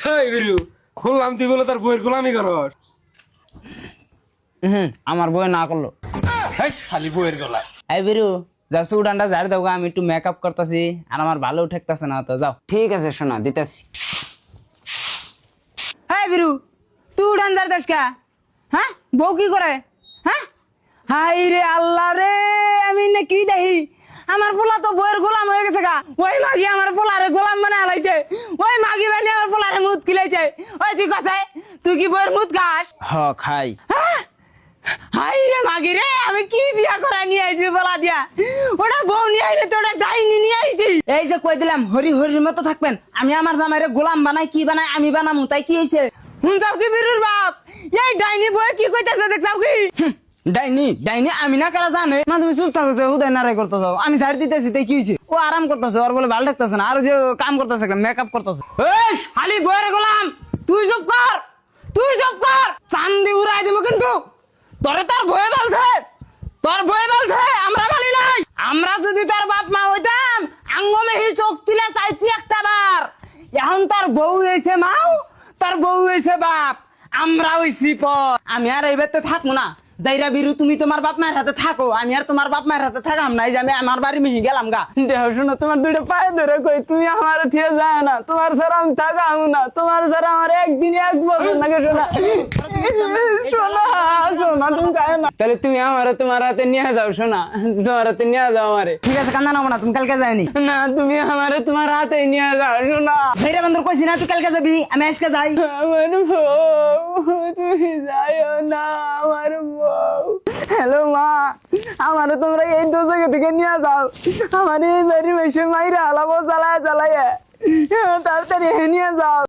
হেই বিরু, খুললাম তুই বলে তার বইয়ের গোলামি করস। আমার বই না করলো। হেই শালি বইয়ের গলা। এই বিরু, যাও উড়ানটা ঝাড় দাও গা, আমি একটু মেকআপ করতেছি আর আমার ভালো ঠেকতেছে না, তো যাও। ঠিক আছে শোনা, দিতেছি। হ্যাঁ বিরু, তুই উড়ান ঝাড় দাস কা? হ্যাঁ, বউ কি করে? হ্যাঁ, হাই রে আল্লাহ রে, আমি না কি দেখি আমার পোলা তো বইয়ের গোলাম হয়ে গেছে গা। ওই মাগি আমার পোলারে গোলাম বানা হালাইছে, ওই মাগি বানি আমার পোলারে মুদ খিলাইছে। ওই তুই কথায় তুই কি বইয়ের মুদ খাস? হ খাই। হাই রে মাগি রে, আমি কি বিয়া করা নিয়ে আইছি বলা দিয়া? ওটা বউ নিয়ে আইলে তো ওটা ডাইনি নিয়ে আইছি। এই যে কই দিলাম হরি হরির মতো থাকবেন, আমি আমার জামাইরে গোলাম বানাই কি বানাই আমি বানামু, তাই কি হইছে? শুনছাও কি বিরুর বাপ, এই ডাইনি বই কি কইতাছে দেখছাও কি? ডাইনি ডাইনি আমি না কারা জানে না, তুমি চুপ থাকো, উদয় নারাই করতেছ, আমি ছাড় দিতেছি, তাই কি হইছে? ও আরাম করতেছে, ওর বলে ভালো লাগতেছে না, আর যে কাম করতেছে মেকআপ করতেছে। এই শালি বইয়ের গোলাম, তুই চুপ কর, তুই চুপ কর, চান্দি উড়াই দিব কিন্তু। তোর ভয়ে বলছে, তোর ভয়ে বলছে, আমরা বলি নাই। আমরা যদি তার বাপ মা হইতাম আঙ্গমে হি চোখ তুলে চাইছি একটা বার। এখন তার বউ হয়েছে মাও, তার বউ হয়েছে বাপ, আমরা হইছি পর। আমি আর এই বাড়িতে থাকবো না। যাইরা বিরু, তুমি তোমার বাপ মায়ের হাতে থাকো, আমি আর তোমার বাপ মায়ের হাতে থাকাম না। এই যে আমি আমার বাড়ি মিশি গেলাম গা। দেখো শোনো, তোমার দুইটা পায়ে ধরে কই, তুমি আমার থিয়ে যায় না, তোমার ছাড়া আমি থাকাম না, তোমার ছাড়া আমার একদিন এক বছর নাকি। শোনা শোনা শোনা, তুমি যায় না, তাহলে তুমি আমার তোমার হাতে নিয়ে যাও। শোনা, তোমার হাতে নিয়ে যাও আমারে। ঠিক আছে, কান্না নাও না, তুমি কালকে যায়নি না, তুমি আমারে তোমার হাতে নিয়ে যাও। শোনা ভাইরা বন্ধুর কইছি না তুই কালকে যাবি, আমি আজকে যাই। আমার বউ, তুমি যাইও না, আমার বউ। হ্যালো মা, আমারে তোমরা এই দু জায়গা থেকে নিয়ে যাও, আমার এই বাড়ির মেশে মাইরা আলাবো জ্বালায় জ্বালায়, তাড়াতাড়ি নিয়ে যাও।